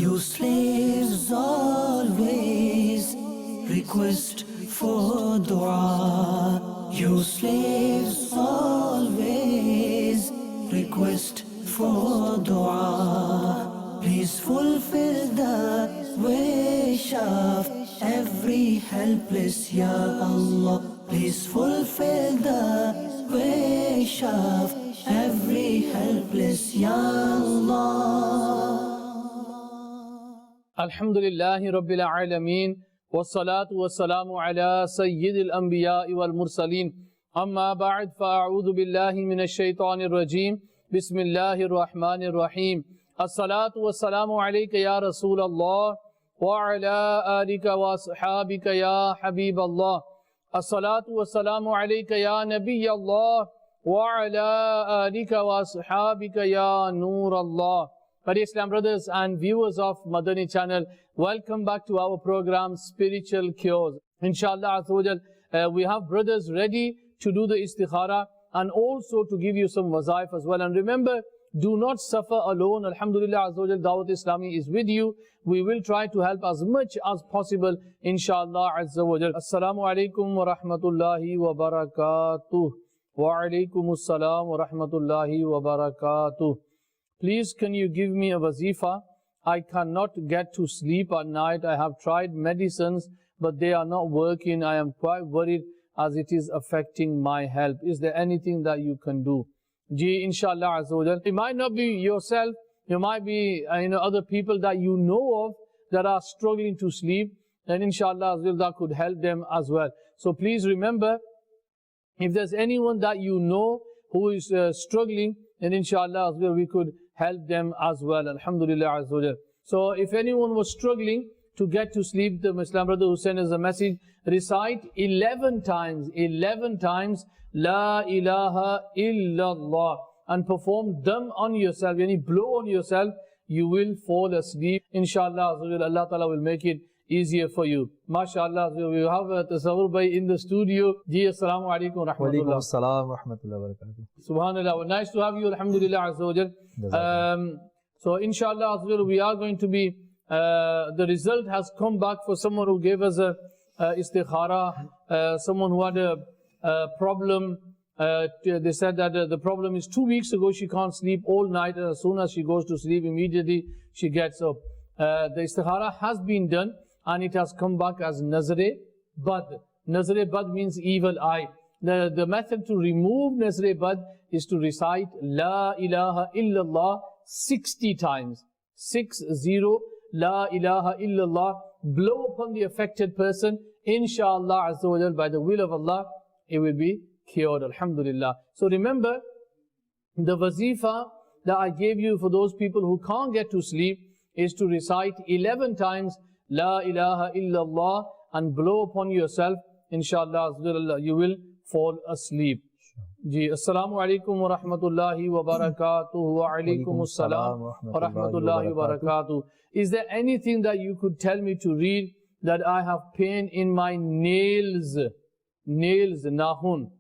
You slaves always request for dua. You slaves always request for dua. Please fulfill the wish of every helpless, Ya Allah. Please fulfill the wish of every helpless, Ya Allah. Alhamdulillahi Rabbil Alameen. Wassalatu wassalamu ala Sayyidil Anbiya'i wal Mursaleen. Amma ba'd, fa'a'udhu billahi minash shaitanir rajeem. Bismillahir Rahmanir Rahim. As-salatu wassalamu alayka ya Rasulallah wa ala alika wa ashabika ya Habiballah. As-salatu wassalamu alayka ya Nabiyallah wa ala alika wa ashabika ya Noorallah. But Islam brothers and viewers of Madani Channel, welcome back to our program Spiritual Cures. Inshallah Azza wa Jal, we have brothers ready to do the istikhara and also to give you some wazaif as well. And remember, do not suffer alone. Alhamdulillah Azza wa Jal, Dawat Islami is with you. We will try to help as much as possible, inshallah Azza wa Jal. Assalamu alaikum wa rahmatullahi wa barakatuh. Wa alaikum assalam wa rahmatullahi wa barakatuh. Please, can you give me a wazifa? I cannot get to sleep at night. I have tried medicines, but they are not working. I am quite worried as it is affecting my health. Is there anything that you can do? Ji, inshallah Azza wa Jal. It might not be yourself. You might be other people that you know of that are struggling to sleep. And inshallah Azza wa Jal, that could help them as well. So please remember, if there's anyone that you know who is struggling, then inshallah Azza wa Jal, we could help them as well. Alhamdulillah Azza wa Jal. So if anyone was struggling to get to sleep, the Muslim brother who sent us a message, recite 11 times La ilaha illallah and perform them on yourself. When you blow on yourself, you will fall asleep. Inshallah Azza wa Jal, Allah Ta'ala will make it easier for you. MashaAllah, we have a Tasawwur Bhai in the studio. Ji, assalamu alaikum wa rahmatullah. Wa alaikum assalam wa rahmatullahi wa barakatuh. Subhanallah, well, nice to have you, alhamdulillah Azza wa Jal. So inshallah Azza wa Jal, we are going to be, the result has come back for someone who gave us a istikhara, someone who had a problem. They said that the problem is 2 weeks ago she can't sleep all night, and as soon as she goes to sleep, immediately she gets up. The istikhara has been done and it has come back as Nazare Bad. Nazare Bad means evil eye. The method to remove Nazare Bad is to recite La ilaha illallah 60 times. 60 La ilaha illallah. Blow upon the affected person. Inshallah Azza wa Jal, by the will of Allah, it will be cured. Alhamdulillah. So remember, the wazifa that I gave you for those people who can't get to sleep is to recite 11 times La ilaha illallah and blow upon yourself. Inshallah you will fall asleep. Ji, assalamu alaikum wa rahmatullahi wa barakatuh. Wa alaikum assalam wa rahmatullahi wa barakatuh. Is there anything that you could tell me to read that I have pain in my nails? Nails, nahun.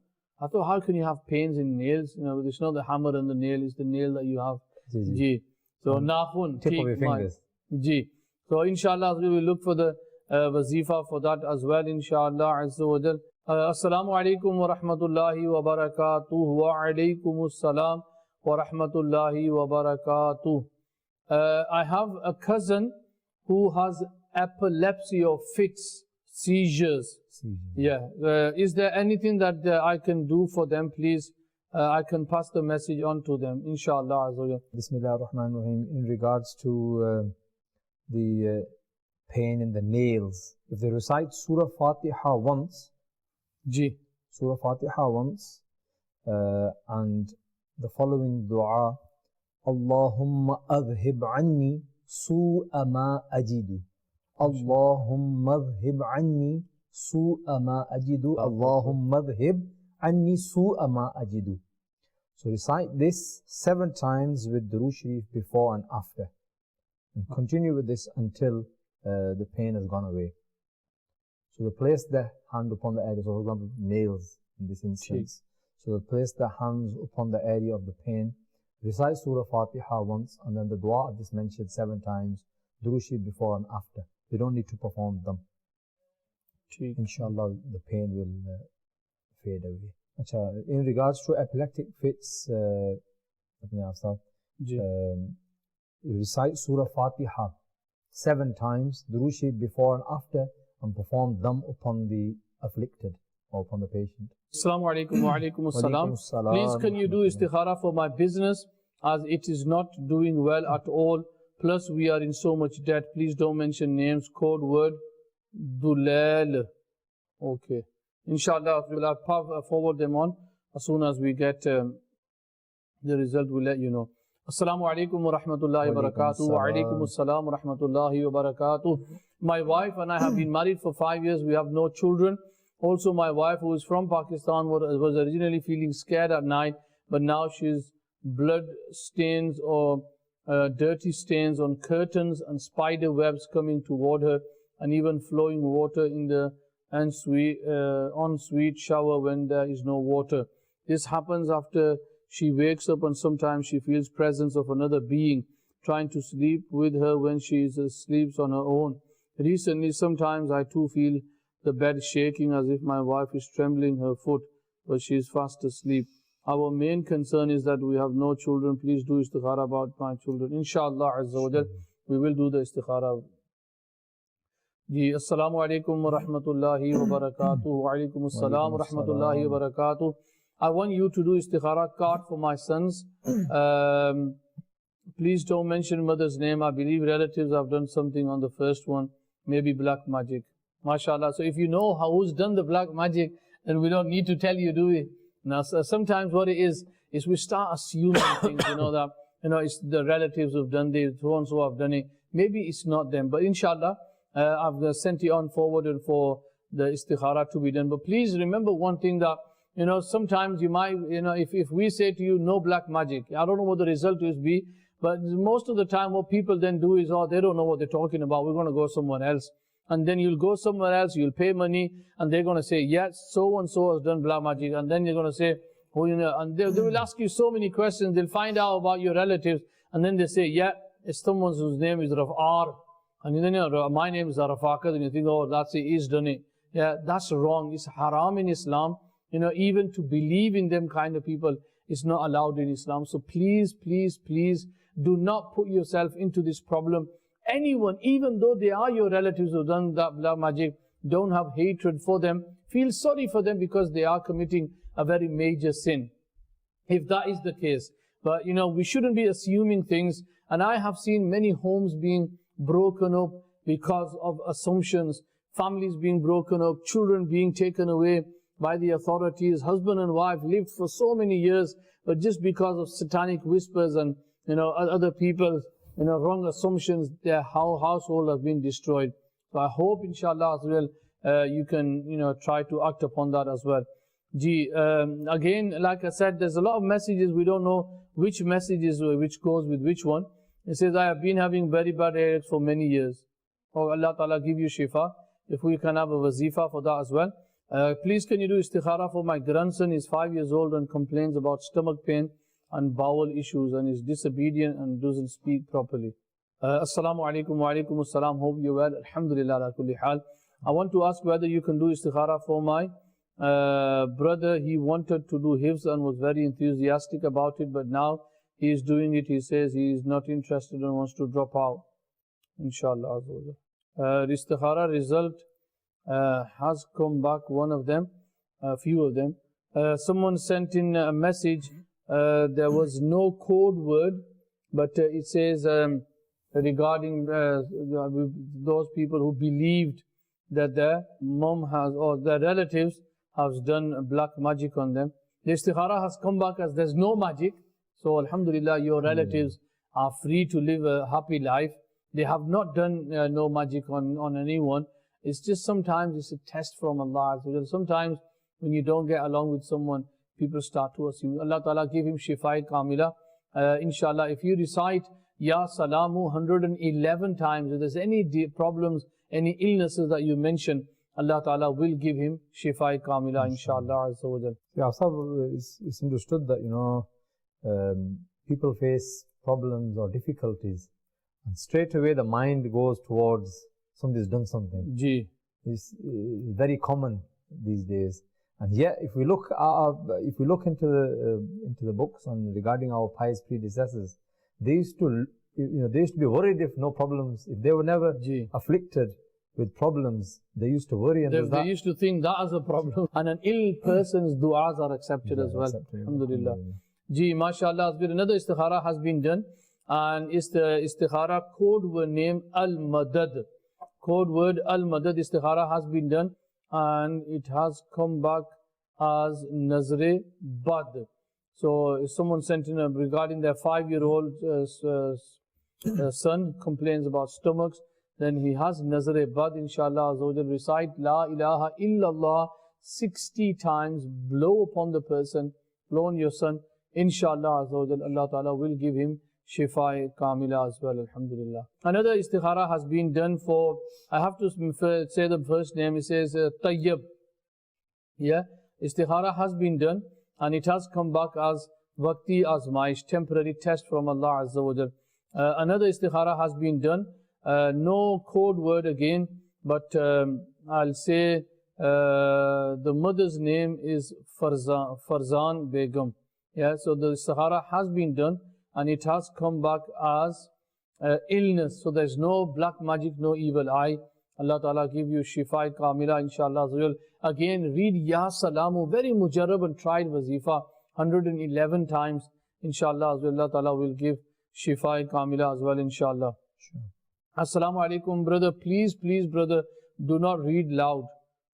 I thought, how can you have pains in nails? It's not the hammer and the nail, it's the nail that you have. Ji. So nahun, tip of your fingers. Ji. So inshallah we will look for the wazifa for that as well, inshallah Azza wa Jal. Assalamu alaikum wa rahmatullahi wa barakatuh. Wa alaikum assalam wa rahmatullahi wa barakatuh. I have a cousin who has epilepsy or fits, seizures. Yeah. Is there anything that I can do for them, please? I can pass the message on to them, inshallah Azza wa Jal. Bismillah ar-Rahman ar-Rahim. In regards to the pain in the nails, if they recite Surah Fatiha once, Surah Fatiha once, and the following dua, Allahumma adhib anni su'a ma ajidu. Allahumma adhib anni su'a ma ajidu. Allahumma adhib anni su'a ma ajidu. So recite this 7 times with Durood Sharif before and after. And continue with this until the pain has gone away. So place the hand upon the area, so for example, nails in this instance. So place the hands upon the area of the pain, recite Surah Fatiha once, and then the dua I've just mentioned 7 times, Durushi before and after. They don't need to perform them. Inshallah, the pain will fade away. Achha, in regards to epileptic fits, recite Surah Fatiha 7 times, Durushi before and after, and perform them upon the afflicted or upon the patient. Assalamu alaikum wa alaikum assalam. Please can you do istikhara for my business as it is not doing well at all. Plus we are in so much debt. Please don't mention names. Code word Dulal. Okay. Inshallah, we'll forward them on. As soon as we get the result, we'll let you know. Assalamu alaikum wa rahmatullahi wa barakatuh. Wa alaikum assalam wa rahmatullahi wa barakatuh. My wife and I have been married for 5 years. We have no children. Also, my wife, who is from Pakistan, was originally feeling scared at night, but now she's blood stains or dirty stains on curtains and spider webs coming toward her, and even flowing water in the ensuite shower when there is no water. This happens after she wakes up, and sometimes she feels presence of another being trying to sleep with her when she sleeps on her own. Recently, sometimes I too feel the bed shaking as if my wife is trembling her foot, but she is fast asleep. Our main concern is that we have no children. Please do istikhara about my children. Inshallah Azza wa Jal, we will do the istikhara. Ji, Assalamu alaikum wa rahmatullahi wa barakatuh. Wa alaikum assalam wa rahmatullahi wa barakatuh. I want you to do istikhara card for my sons. Please don't mention mother's name. I believe relatives have done something on the first one. Maybe black magic. MashaAllah. So if you know who's done the black magic, then we don't need to tell you, do we? Now, sometimes what it is we start assuming things, that, it's the relatives who've done this, so and so have done it. Maybe it's not them, but inshallah, I've sent it on forwarded for the istikhara to be done. But please remember one thing that, sometimes you might, if we say to you, no black magic, I don't know what the result will be, but most of the time what people then do is, they don't know what they're talking about, we're going to go somewhere else. And then you'll go somewhere else, you'll pay money, and they're going to say, yes, so-and-so has done black magic. And then you're going to say, and they will ask you so many questions. They'll find out about your relatives, and then they say, yeah, it's someone whose name is Raf'ar. And then my name is Rafaqat, and you think, that's it, he's done it. Yeah, that's wrong. It's haram in Islam. Even to believe in them kind of people is not allowed in Islam. So please, please, please do not put yourself into this problem. Anyone, even though they are your relatives who have done that black magic, don't have hatred for them. Feel sorry for them because they are committing a very major sin, if that is the case. But we shouldn't be assuming things. And I have seen many homes being broken up because of assumptions, families being broken up, children being taken away by the authorities. Husband and wife lived for so many years, but just because of satanic whispers and other people's wrong assumptions, their household has been destroyed. So I hope, inshallah, as well, you can, try to act upon that as well. Again, like I said, there's a lot of messages. We don't know which messages which goes with which one. It says, I have been having very bad headaches for many years. Oh, Allah Ta'ala give you shifa. If we can have a wazifa for that as well. Please can you do istikhara for my grandson? He's 5 years old and complains about stomach pain and bowel issues and is disobedient and doesn't speak properly. Assalamu alaikum wa alaikum assalam. Hope you're well. Alhamdulillah ala kulli hal. I want to ask whether you can do istikhara for my brother. He wanted to do hifz and was very enthusiastic about it, but now he is doing it. He says he is not interested and wants to drop out. Inshallah. The istikhara result has come back, one of them, a few of them. Someone sent in a message. There was no code word, but it says regarding those people who believed that their mom has, or their relatives has done black magic on them. The istikhara has come back as there's no magic. So alhamdulillah, your relatives are free to live a happy life. They have not done no magic on anyone. It's just sometimes it's a test from Allah. Sometimes when you don't get along with someone, people start to assume. Allah Ta'ala give him shifai kamila. Inshallah, if you recite Ya Salamu 111 times, if there's any problems, any illnesses that you mention, Allah Ta'ala will give him shifai kamila, inshallah. Yeah, so it's understood that, people face problems or difficulties, And straight away the mind goes towards somebody's done something. Ji. It's very common these days. And yet, if we look into the books on regarding our pious predecessors, they used to be worried if no problems, if they were never afflicted with problems, they used to worry. And they used to think that is a problem. And an ill person's du'as are accepted as well. Alhamdulillah. Ji, mashallah, another istikhara has been done. And istikhara code word name Al-Madad. Code word Al-Madad istikhara has been done. And it has come back as Nazre Bad. So if someone sent in regarding their 5-year-old son complains about stomachs, then he has Nazre Bad, inshallah, recite La ilaha illallah 60 times, blow upon the person, blow on your son, inshallah, Allah Ta'ala will give him Shifa Kamila as well, alhamdulillah. Another istikhara has been done for, I have to say the first name, it says Tayyib. Yeah, istikhara has been done and it has come back as Vakti Azmaish, temporary test from Allah Azza wa Jal. Another istikhara has been done, no code word again, but I'll say the mother's name is Farzan Begum. Yeah, so the istikhara has been done and it has come back as illness. So there's no black magic, no evil eye. Allah Ta'ala give you Shifa Kamila, inshallah. Again, read Ya Salamu, very mujarrab and tried wazifa, 111 times, inshallah. Allah Ta'ala will give Shifa Kamila as well, inshallah. Sure. Assalamu alaikum, brother. Please, brother, do not read loud.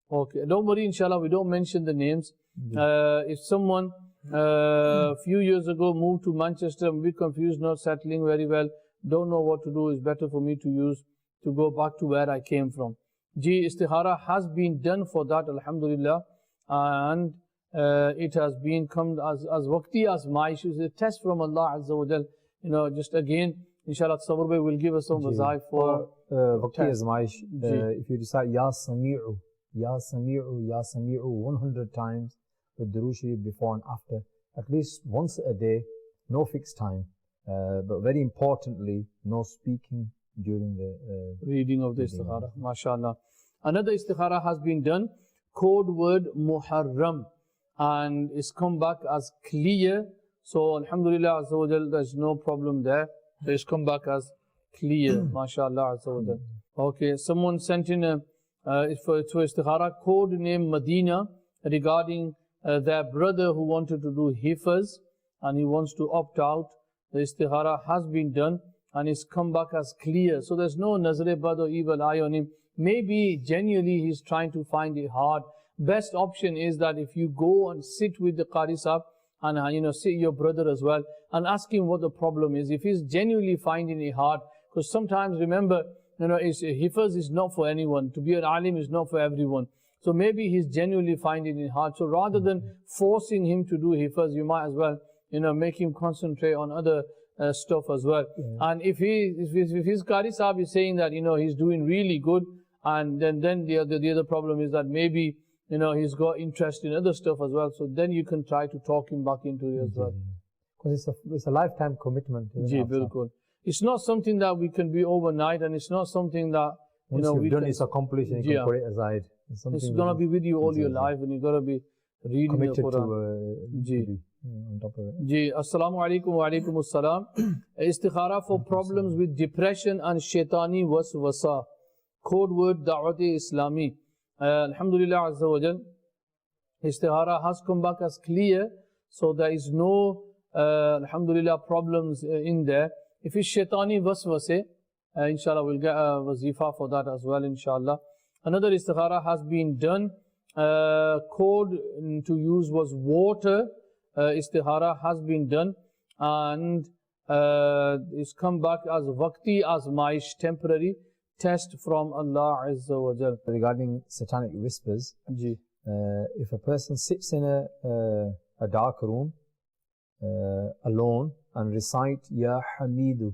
Okay, don't worry, inshallah, we don't mention the names. If someone a few years ago moved to Manchester, I'm a bit confused, not settling very well, don't know what to do, it's better for me to go back to where I came from. Istikhara has been done for that, alhamdulillah, and it has been come as Vakti Azmaish, is a test from Allah Azza wa Jal. Just again, inshallah, Sabr Bhai will give us some wazaif for Vakti Azmaish. If you recite Ya Sami'u, Ya Sami'u, Ya Sami'u 100 times, with Durood Sharif before and after, at least once a day, no fixed time, but very importantly, no speaking during the reading of the istikhara, mashallah. Another istikhara has been done, code word Muharram, and it's come back as clear. So alhamdulillah, there's no problem there. So it's come back as clear, mashallah. Okay, someone sent in for istikhara code name Medina regarding their brother who wanted to do hifaz and he wants to opt out. The istikhara has been done and it's come back as clear. So there's no Nazre Bad or evil eye on him. Maybe genuinely he's trying to find it hard. Best option is that if you go and sit with the Qari Sahib and sit your brother as well and ask him what the problem is. If he's genuinely finding it hard, because sometimes remember, hifaz is not for anyone. To be an alim is not for everyone. So maybe he's genuinely finding it hard. So rather than forcing him to do hifaz, you might as well, make him concentrate on other stuff as well. Yeah. And if his Qari Sahib is saying that, he's doing really good, and then the other problem is that maybe, he's got interest in other stuff as well. So then you can try to talk him back into it as well. Because it's a lifetime commitment. It's not something that we can be overnight, and it's not something that, once you've done it's accomplished and you can put it aside. It's going to be with you all your life, and you've got to be reading committed the Quran. to on top of it. Assalamu alaikum wa alaikum assalam. Istikhara for problems with depression and shaitani waswasa. Code word Da'wat-e Islami. Alhamdulillah Azza wa Jal. Istikhara has come back as clear, so there is no alhamdulillah problems in there. If it's shaitani waswase, inshallah we'll get a wazifa for that as well, inshallah. Another istikhara has been done. Code to use was water. Istikhara has been done, and it's come back as Vakti Azmaish, temporary test from Allah Azza wa Jal. Regarding satanic whispers, if a person sits in a dark room alone and recite Ya Hamidu,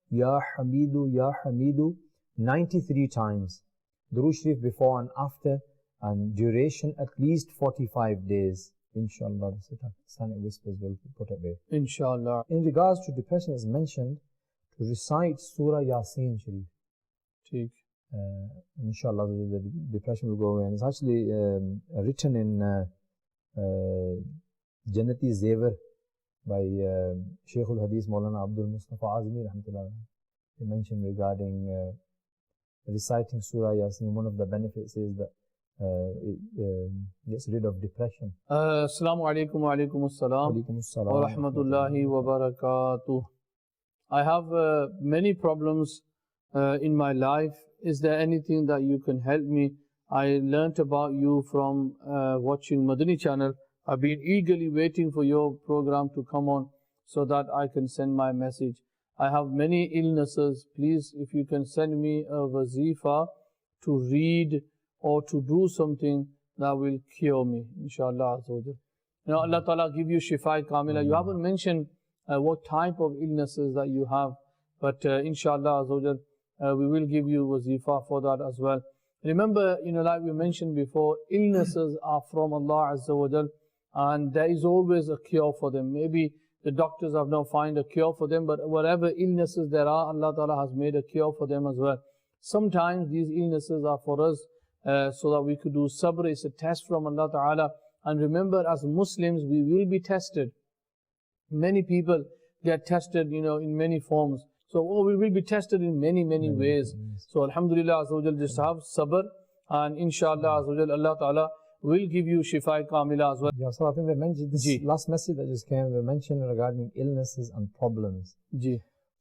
Ya Hamidu, Ya Hamidu 93 times, Durood Sharif before and after, and duration at least 45 days, inshallah, the satanic whispers will be put away. Inshallah. In regards to depression, as mentioned, to recite Surah Yasin Sharif. ठीक. Inshallah, the depression will go away. And it's actually written in Jannati Zever by Shaykh al-Hadith Maulana Abdul Mustafa Azmi rahmatullah. They mentioned regarding reciting Surah Yasin, one of the benefits is that it gets rid of depression. Assalamu alaikum wa alaikum assalam wa rahmatullahi wa barakatuh. I have many problems in my life. Is there anything that you can help me? I learnt about you from watching Madani Channel. I've been eagerly waiting for your program to come on so that I can send my message. I have many illnesses. Please, if you can send me a wazifa to read or to do something that will cure me, inshallah. Allah Ta'ala give you shifa kamila. You haven't mentioned what type of illnesses that you have, but inshallah we will give you wazifa for that as well. Remember, like we mentioned before, illnesses are from Allah Azza wa Jal, and there is always a cure for them. Maybe the doctors have not found a cure for them, but whatever illnesses there are, Allah Ta'ala has made a cure for them as well. Sometimes these illnesses are for us so that we could do sabr. It's a test from Allah Ta'ala. And remember, as Muslims, we will be tested. Many people get tested, in many forms. So we will be tested in many ways. So Alhamdulillah, just have sabr, and inshallah, Allah Ta'ala will give you shifa kamila as well. Yeah, so I think they mentioned this last message that just came, they mentioned regarding illnesses and problems. So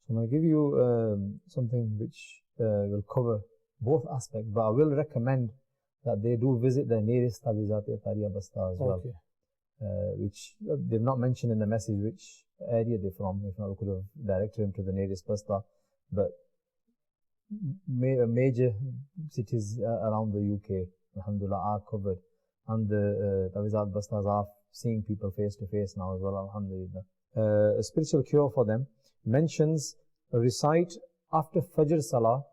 I'm going to give you something which will cover both aspects, but I will recommend that they do visit the nearest Tabizat-e-Tariya Basta as well. Which they've not mentioned in the message which area they're from. If not, we could have directed them to the nearest Basta. But major cities around the UK, alhamdulillah, are covered. And the Tawizat Bastas are seeing people face to face now as well, alhamdulillah. A spiritual cure for them mentions recite after Fajr Salah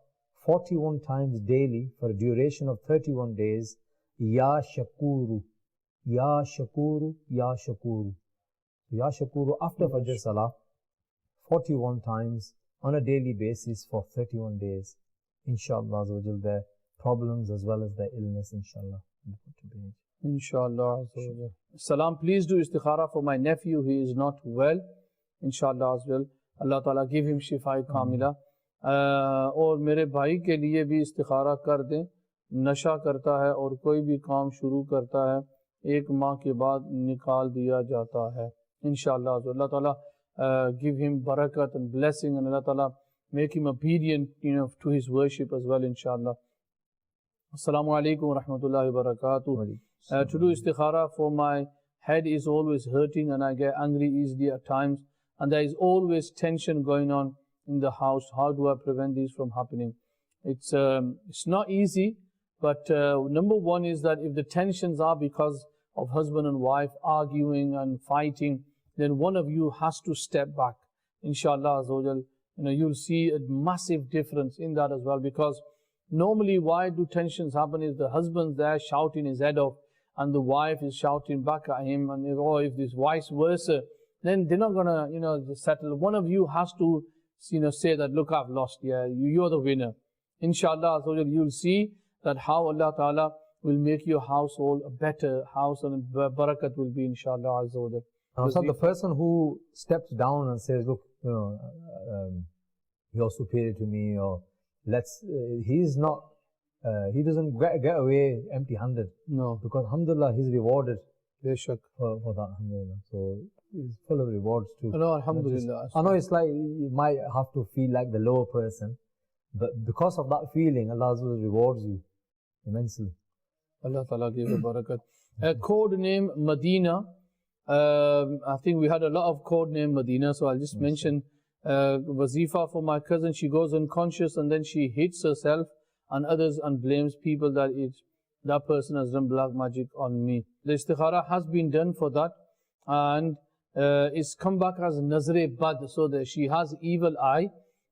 41 times daily for a duration of 31 days, Ya Shakuru, Ya Shakuru, Ya Shakuru. Ya Shakuru after Fajr Salah 41 times on a daily basis for 31 days. Inshallah, their problems as well as their illness, inshallah. Inshallah. Salam, please do istikhara for my nephew. He is not well. Inshallah as well. Allah Ta'ala give him shifa kamila. और मेरे भाई के लिए भी इस्तिखारा कर दें. नशा करता है और कोई भी काम शुरू करता है 1 माह के बाद निकाल दिया जाता है. Inshallah, Allah Ta'ala give him barakat and blessing, and Allah Ta'ala make him obedient, to his worship as well, inshallah. Assalamu alaikum wa rahmatullahi wa barakatuh. To do istikhara for my head is always hurting and I get angry easily at times, and there is always tension going on in the house. How do I prevent this from happening? It's not easy, but number one is that if the tensions are because of husband and wife arguing and fighting, then one of you has to step back. Inshallah, you'll see a massive difference in that as well, because normally why do tensions happen is the husband's there shouting his head off and the wife is shouting back at him, and if this vice versa, then they're not gonna settle. One of you has to say that, look, I've lost, you're the winner. Inshallah, you'll see that how Allah Ta'ala will make your household a better house, and barakat will be, inshallah. So the person who steps down and says, look, you're superior to me, or he's not, he doesn't get away empty-handed. No. Because alhamdulillah, he's rewarded for that, alhamdulillah. So he's full of rewards too. No, alhamdulillah. I know it's like you might have to feel like the lower person, but because of that feeling, Allah rewards you immensely. Allah Ta'ala give you barakat. Code name Medina. I think we had a lot of code name Medina, so I'll just mention wazifa for my cousin. She goes unconscious and then she hits herself and others and blames people that that person has done black magic on me. The istikhara has been done for that, and it's come back as Nazre Bad, so that she has evil eye.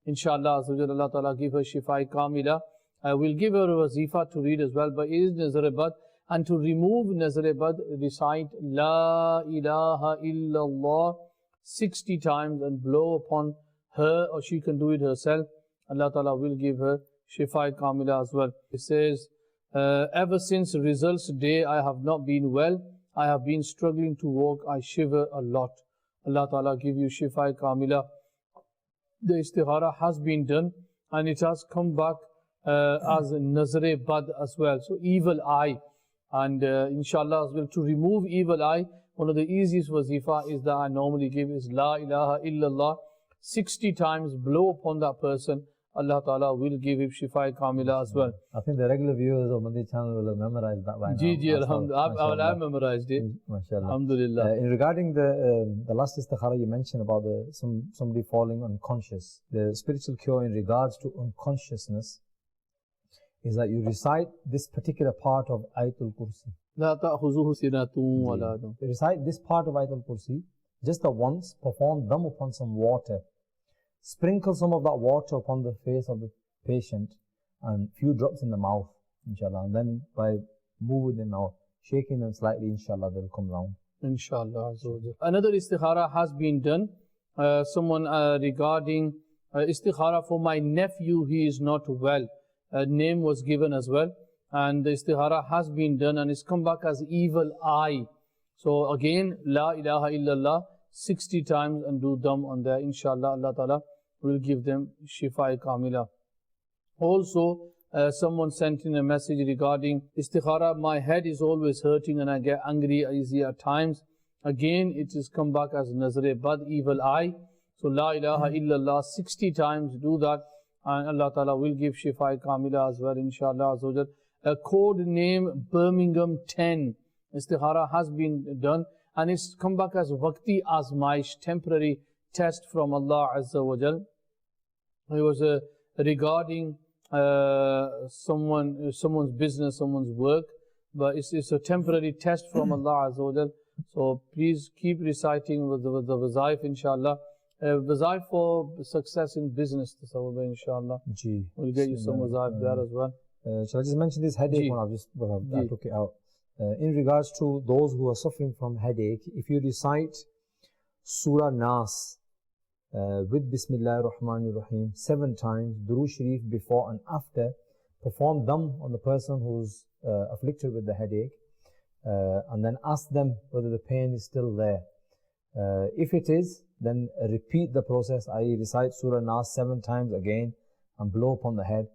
Inshallah, Allah Ta'ala give her shifa kamila. We'll give her a wazifa to read as well, but it is Nazre Bad. And to remove Nazre Bad, recite La ilaha illallah 60 times and blow upon her, or she can do it herself, Allah Ta'ala will give her Shifa Kamila as well. It says, ever since results day I have not been well, I have been struggling to walk, I shiver a lot. Allah Ta'ala give you Shifa Kamila. The istikhara has been done and it has come back as Nazare Bad as well, so evil eye. And inshallah as well, to remove evil eye, one of the easiest wazifa is that I normally give is La ilaha illallah 60 times, blow upon that person, Allah Ta'ala will give him Shifa Kamila as well. I think the regular viewers of Madani Channel will have memorized that by now. Alhamdulillah, I've memorized it. MashaAllah. Alhamdulillah. In regarding the last istikhara you mentioned about somebody falling unconscious, the spiritual cure in regards to unconsciousness is that you recite this particular part of Ayatul Kursi. La ta'khuzuhu sinatun wa la nawm. Recite this part of Ayatul Kursi just the once, perform them upon some water. Sprinkle some of that water upon the face of the patient and few drops in the mouth, inshallah. And then by moving them out, shaking them slightly, inshallah, they'll come round. Inshallah. Another istikhara has been done. Someone regarding istikhara for my nephew, he is not well. A name was given as well. And the istikhara has been done and it's come back as evil eye. So again, La ilaha illallah 60 times and do dam on there. Inshallah, Allah Ta'ala will give them Shifa Kamila. Also, someone sent in a message regarding istikhara. My head is always hurting and I get angry easy at times. Again, it is come back as Nazare Bad, evil eye. So La ilaha illallah 60 times, do that. And Allah Ta'ala will give Shifa Kamila as well, inshallah. A code name Birmingham 10. Istikhara has been done and it's come back as Waqti Azmaish, temporary test from Allah Azza wa Jal. It was regarding someone's business, someone's work, but it's a temporary test from Allah Azza wa Jal. So please keep reciting with the wazaif, inshallah. Wazaif for success in business, inshallah. We'll get you some wazaif there as well. Shall I just mention this headache one? I took it out. In regards to those who are suffering from headache, if you recite Surah Nas with Bismillah ar-Rahman ar-Rahim 7 times, Durood Sharif before and after, perform them on the person who's afflicted with the headache, and then ask them whether the pain is still there. If it is, then repeat the process, i.e. recite Surah Nas 7 times again and blow upon the head.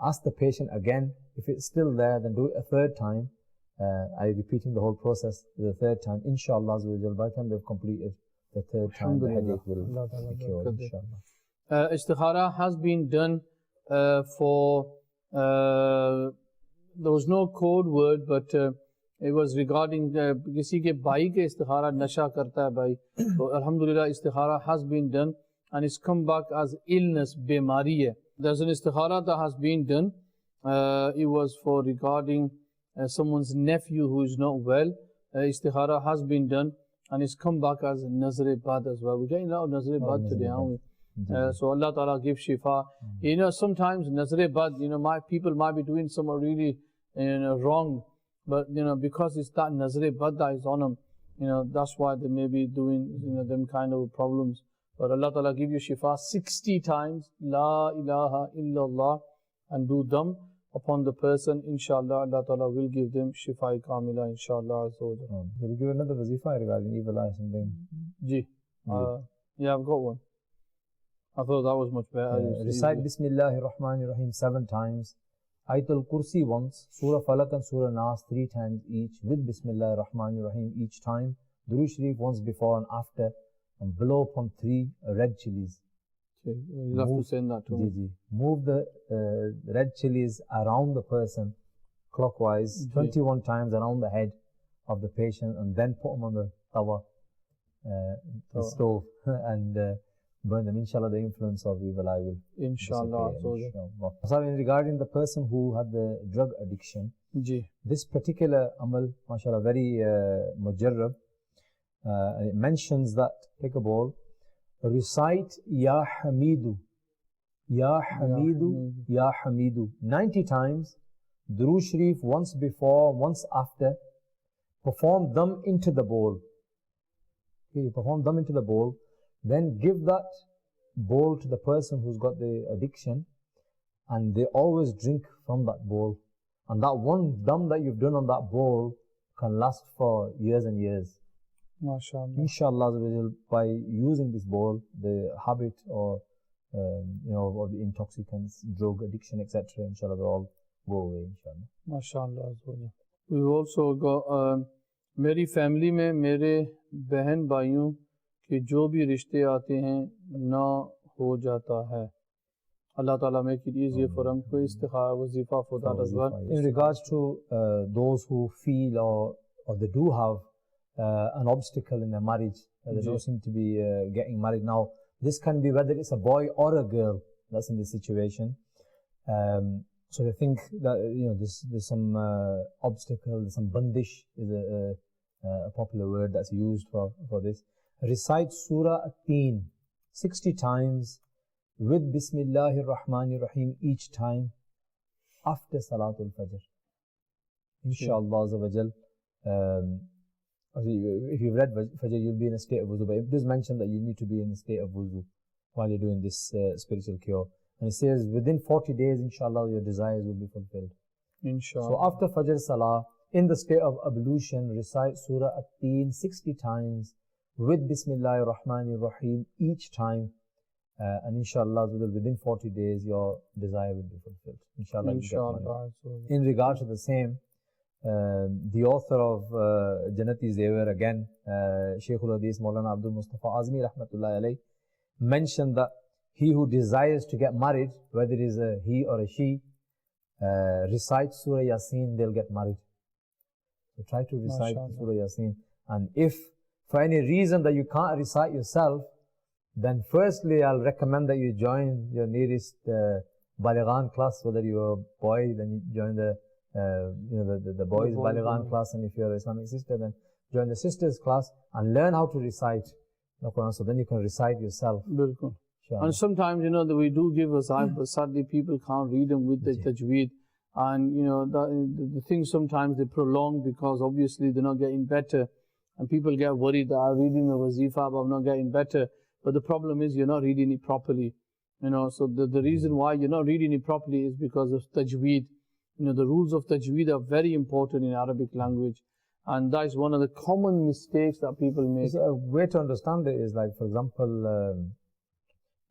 Ask the patient again. If it's still there, then do it a 3rd time. Repeating the whole process the 3rd time, inshallah, by the time they've completed the 3rd time, the headache will be cured, inshallah. Istikhara has been done for, there was no code word, but it was regarding kisi ke bhai ke istikhara nasha karta hai bhai. So alhamdulillah, istikhara has been done and it's come back as illness, bemari hai. There's an istikhara that has been done. It was for regarding someone's nephew who is not well. Istikhara has been done and it's come back as Nazare Bad as well. We're getting a lot of Nazare Bad today, aren't we? So Allah Ta'ala gives Shifa. You know, sometimes Nazare Bad, people might be doing some really wrong, but because it's that Nazare Bad that is on them, that's why they may be doing them kind of problems. But Allah Ta'ala give you Shifa 60 times, La ilaha illallah, and do them upon the person, inshallah, Allah Ta'ala will give them Shifa Kamila, inshallah. Will you give another wazifa regarding evil eye something? Yeah, I've got one. I thought that was much better. Recite Bismillah ar-Rahman ar-Rahim 7 times, Ayatul Kursi once, Surah Falaq and Surah Nas 3 times each, with Bismillah ar-Rahman ar-Rahim each time, Durood Sharif once before and after, and blow upon 3 red chilies. You have to send that to me. Move the red chilies around the person clockwise 21 times around the head of the patient, and then put them on the tawa, the stove, and burn them. Inshallah, the influence of evil eye will inshallah. So regarding the person who had the drug addiction, this particular amal, mashallah, very mujarrab, it mentions that, take a bowl, recite Ya Hamidu, Ya Hamidu, Ya Hamidu 90 times, Durood Sharif once before, once after, perform them into the bowl. Okay, you perform them into the bowl, then give that bowl to the person who's got the addiction, and they always drink from that bowl. And that one dam that you've done on that bowl can last for years and years. MashaAllah. Inshallah, by using this bowl, the habit or or the intoxicants, drug addiction, etc., inshallah, will all go away, inshallah. MashaAllah. We've also got मेरी family में मेरे बहन भाइयों के जो भी रिश्ते आते हैं ना हो जाता है. Allah Ta'ala make it easier for them. Istikhara wazifa for that as well. In regards to those who feel or they do have an obstacle in their marriage, they don't seem to be getting married now. This can be whether it's a boy or a girl that's in this situation. So they think that there's some obstacle, there's some bandish is a popular word that's used for this. Recite Surah At-Teen 60 times with Bismillahir Rahmanir Rahim each time after Salatul Fajr. Inshallah Azza wa Jal. If you've read Fajr, you'll be in a state of wuzu, but it does mention that you need to be in a state of wuzu while you're doing this spiritual cure. And it says within 40 days, inshallah, your desires will be fulfilled. Inshallah. So after Fajr Salah, in the state of ablution, recite Surah At-Teen 60 times with Bismillahir Rahmanir Rahim each time. And inshallah, within 40 days, your desire will be fulfilled. Inshallah. Inshallah. In regard to the same, the author of Jannati Zever again, Shaykhul Hadith Maulana Abdul Mustafa Azmi Rahmatullahi Alayh, mentioned that he who desires to get married, whether it is a he or a she, recites Surah Yasin, they'll get married. So try to recite Surah Yasin. And if for any reason that you can't recite yourself, then firstly I'll recommend that you join your nearest Balighan class. Whether you're a boy, then you join the boys' Balighan class, and if you're an Islamic sister, then join the sisters' class and learn how to recite the Quran. So then you can recite yourself. Bilkul. And sometimes, that we do give a sahib, but sadly people can't read them with the tajweed. And, the things sometimes they prolong because obviously they're not getting better. And people get worried that I'm reading the wazifa, but I'm not getting better. But the problem is you're not reading it properly. So the reason why you're not reading it properly is because of tajweed. The rules of tajweed are very important in Arabic language. And that is one of the common mistakes that people make. A way to understand it is like, for example,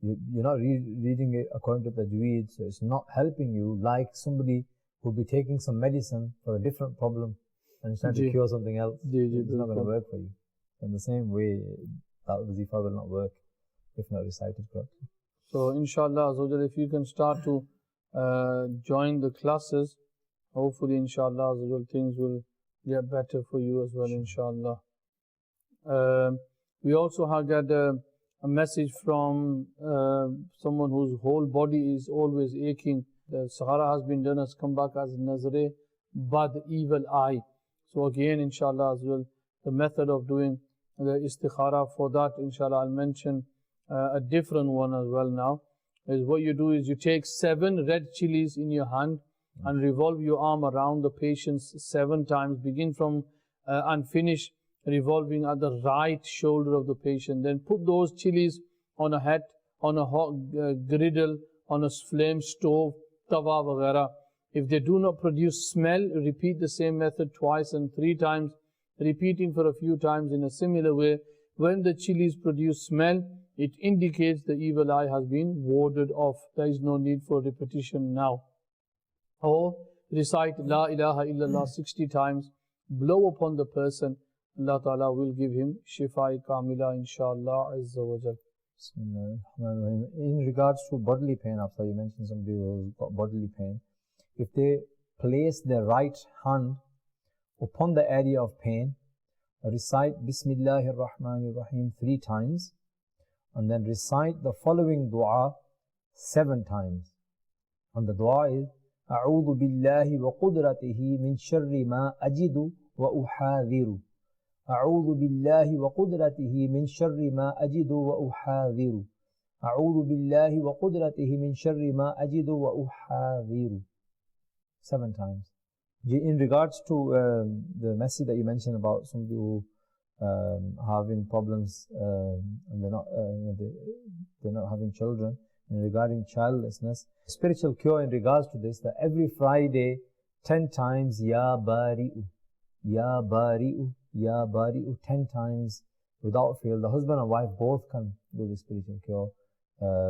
you're not reading it according to tajweed, so it's not helping you, like somebody who'll be taking some medicine for a different problem and is trying to cure something else. It's not going to work for you. In the same way, that wazifa will not work if not recited correctly. So inshallah, if you can start to join the classes, hopefully inshallah, things will get better for you as well, inshallah. We have got a message from someone whose whole body is always aching. The Sahara has been done, has come back as Nazare Bad, evil eye. So again, inshallah, as well, the method of doing the istikhara for that, inshallah, I'll mention a different one as well now. Is what you do is you take 7 red chilies in your hand and revolve your arm around the patient 7 times. Begin from and finish revolving at the right shoulder of the patient. Then put those chilies on a hat, on a hot griddle, on a flame stove, tawa vagara. If they do not produce smell, repeat the same method twice and 3 times, repeating for a few times in a similar way. When the chilies produce smell, it indicates the evil eye has been warded off. There is no need for repetition now. Or recite La ilaha illallah 60 times, blow upon the person. Allah Ta'ala will give him shifa kamila, inshallah, azza wa jal. In regards to bodily pain, after you mentioned somebody who's got bodily pain, if they place their right hand upon the area of pain, recite Bismillahir Rahmanir Rahim 3 times, and then recite the following dua 7 times. And the dua is أعوذ بالله وقدرته من شر ما أجد وأحاذر. أعوذ بالله وقدرته من شر ما أجد وأحاذر. أعوذ بالله وقدرته من شر ما أجد وأحاذر. 7 times. In regards to the message that you mentioned about somebody who having problems and they're not, they're not having children, and regarding childlessness, spiritual cure in regards to this, that every Friday 10 times Ya Bari'u, Ya Bari'u, Ya Bari'u, 10 times without fail. The husband and wife both can do the spiritual cure.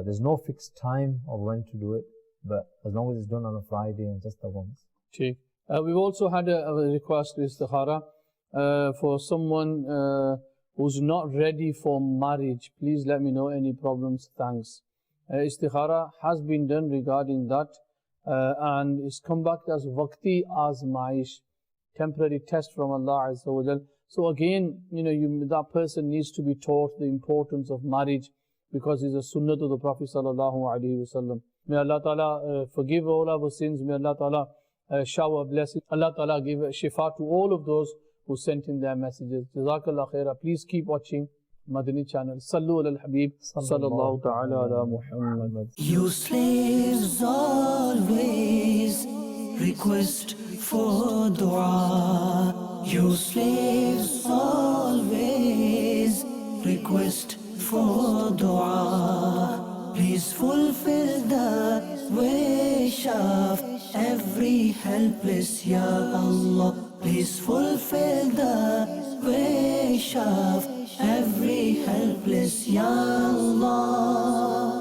There's no fixed time of when to do it, but as long as it's done on a Friday and just the once. We've also had a request to istikhara for someone who's not ready for marriage. Please let me know any problems. Thanks. Istikhara has been done regarding that, and it's come back as waqti azmaish, temporary test from Allah Azza wa Jal. So again, that person needs to be taught the importance of marriage, because it's a sunnah to the Prophet sallallahu alaihi wasallam. May Allah Ta'ala forgive all our sins. May Allah Ta'ala shower blessings. Allah Ta'ala give shifa to all of those who sent in their messages. Jazakallah khairah. Please keep watching Madani Channel. Sallu ala al-Habib sallallahu ta'ala ala Muhammad. You slaves always request for dua. You slaves always request for dua. Please fulfill the wish of every helpless, Ya Allah. Please fulfill the wish of every helpless, Ya Allah.